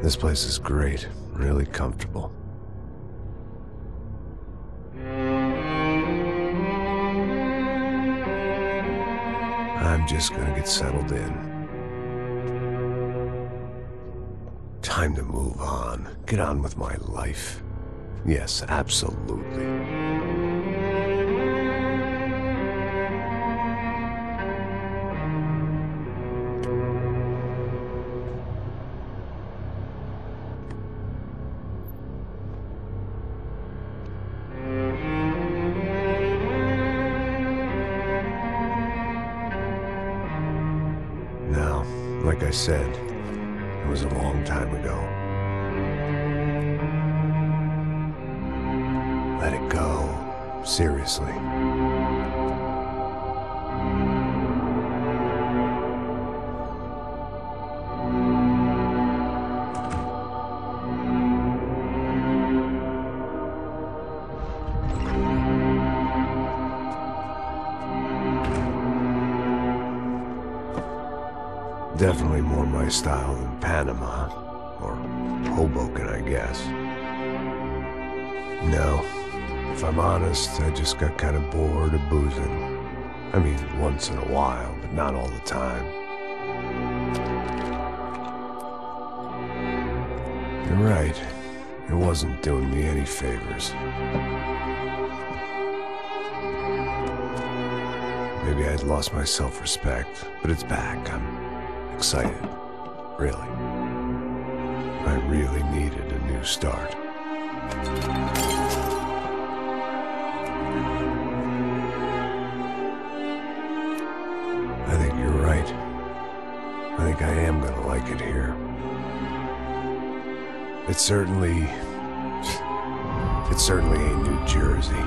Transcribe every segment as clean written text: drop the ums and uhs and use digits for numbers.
This place is great, really comfortable. I'm just gonna get settled in. Time to move on. Get on with my life. Yes, absolutely. Now, like I said, it was a long time ago. Let it go. Seriously. Definitely more my style than Panama, or Hoboken, I guess. No, if I'm honest, I just got kind of bored of boozing. I mean, once in a while, but not all the time. You're right, it wasn't doing me any favors. Maybe I'd lost my self-respect, but it's back. I'm excited, really. I really needed a new start. I think you're right. I think I am gonna like it here. It certainly ain't New Jersey.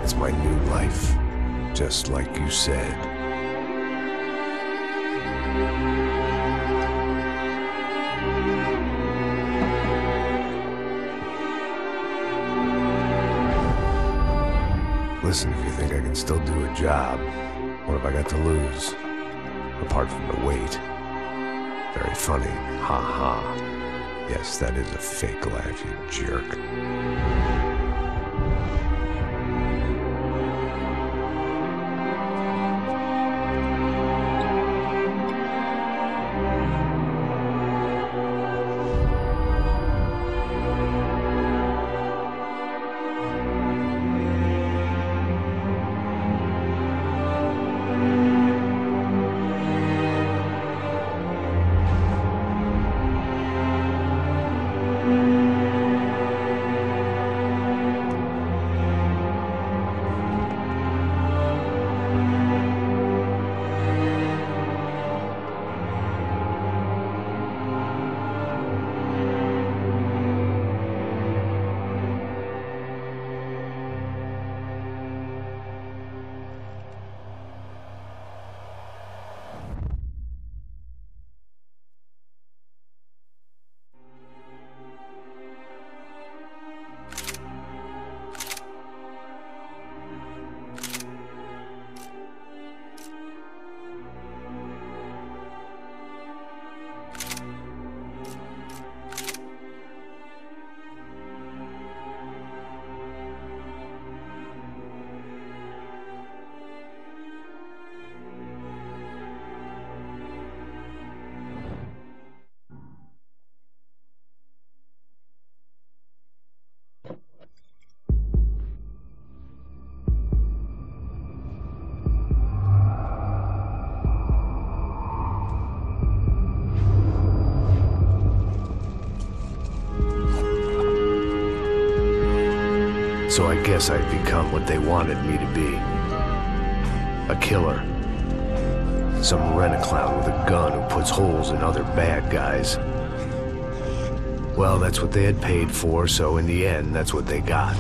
It's my new life. Just like you said. Listen, if you think I can still do a job, what have I got to lose? Apart from the weight. Very funny. Ha ha. Yes, that is a fake laugh, you jerk. So I guess I've become what they wanted me to be. A killer. Some rent-a-clown with a gun who puts holes in other bad guys. Well, that's what they had paid for, so in the end, that's what they got.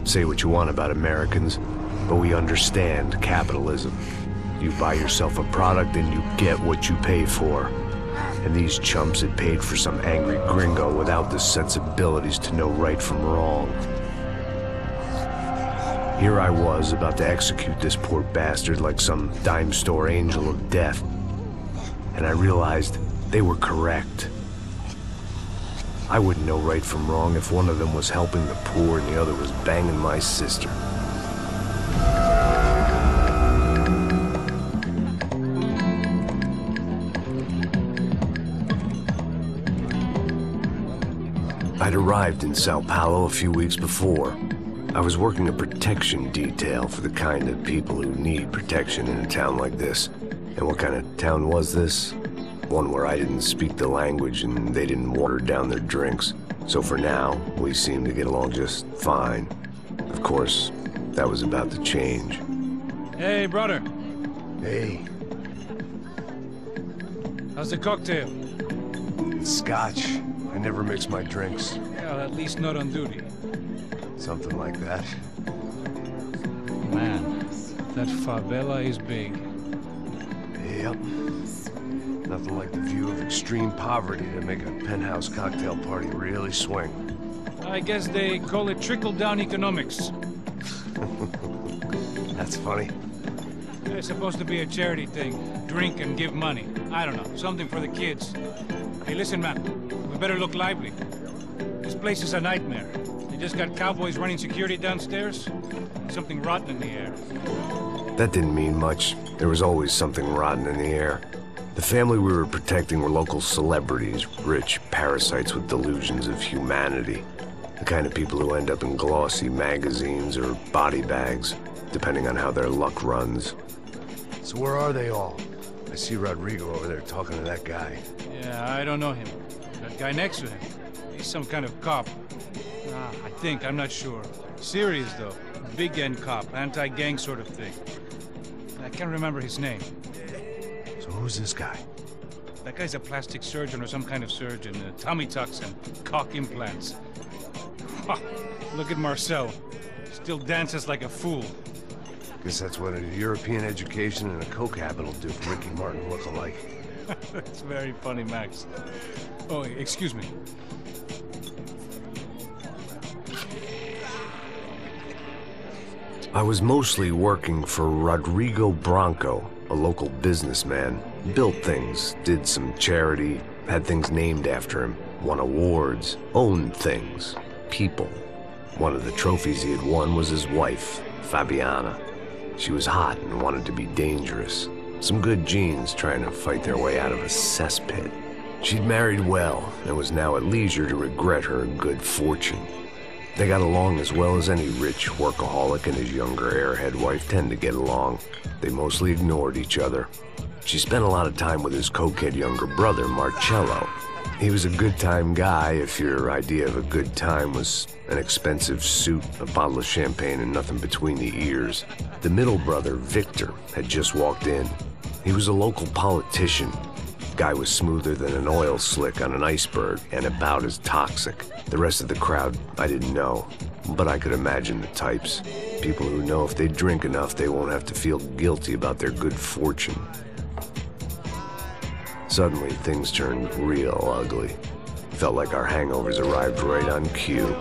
Say what you want about Americans, but we understand capitalism. You buy yourself a product and you get what you pay for. And these chumps had paid for some angry gringo without the sensibilities to know right from wrong. Here I was, about to execute this poor bastard like some dime store angel of death. And I realized they were correct. I wouldn't know right from wrong if one of them was helping the poor and the other was banging my sister. I'd arrived in Sao Paulo a few weeks before. I was working a protection detail for the kind of people who need protection in a town like this. And what kind of town was this? One where I didn't speak the language and they didn't water down their drinks. So for now, we seemed to get along just fine. Of course, that was about to change. Hey, brother. Hey. How's the cocktail? It's scotch. I never mix my drinks. Well, at least not on duty. Something like that. Man, that favela is big. Yep. Nothing like the view of extreme poverty to make a penthouse cocktail party really swing. I guess they call it trickle-down economics. That's funny. It's supposed to be a charity thing. Drink and give money. I don't know, something for the kids. Hey, listen, man. We better look lively. This place is a nightmare. They just got cowboys running security downstairs. Something rotten in the air. That didn't mean much. There was always something rotten in the air. The family we were protecting were local celebrities, rich parasites with delusions of humanity. The kind of people who end up in glossy magazines or body bags, depending on how their luck runs. So where are they all? I see Rodrigo over there talking to that guy. Yeah, I don't know him. That guy next to him. He's some kind of cop. I think, I'm not sure. Serious, though. Big-end cop, anti-gang sort of thing. I can't remember his name. So who's this guy? That guy's a plastic surgeon or some kind of surgeon. Tummy tucks and cock implants. Look at Marcel. Still dances like a fool. Guess that's what a European education and a coke habit will do for Ricky Martin look-alike. That's very funny, Max. Oh, excuse me. I was mostly working for Rodrigo Branco, a local businessman. Built things, did some charity, had things named after him, won awards, owned things, people. One of the trophies he had won was his wife, Fabiana. She was hot and wanted to be dangerous. Some good genes trying to fight their way out of a cesspit. She'd married well and was now at leisure to regret her good fortune. They got along as well as any rich workaholic and his younger airhead wife tend to get along. They mostly ignored each other. She spent a lot of time with his cokehead younger brother, Marcello. He was a good-time guy if your idea of a good time was an expensive suit, a bottle of champagne, and nothing between the ears. The middle brother, Victor, had just walked in. He was a local politician. Guy was smoother than an oil slick on an iceberg and about as toxic. The rest of the crowd, I didn't know, but I could imagine the types. People who know if they drink enough, they won't have to feel guilty about their good fortune. Suddenly, things turned real ugly. Felt like our hangovers arrived right on cue.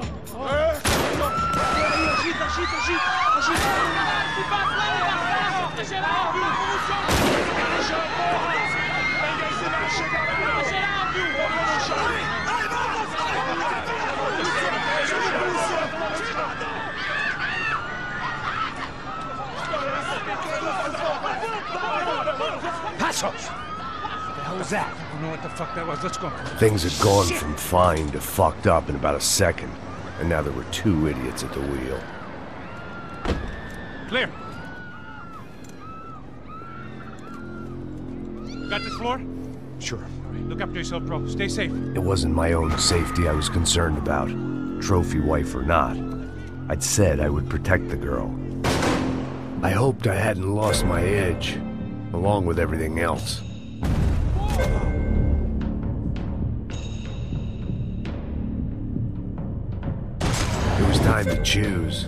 Passos! What the hell was that? I don't know what the fuck that was. Let's go. Things had gone from fine to fucked up in about a second, and now there were two idiots at the wheel. Clear. Got this floor? Sure. All right, look after yourself, bro. Stay safe. It wasn't my own safety I was concerned about, trophy wife or not. I'd said I would protect the girl. I hoped I hadn't lost my edge, along with everything else. It was time to choose.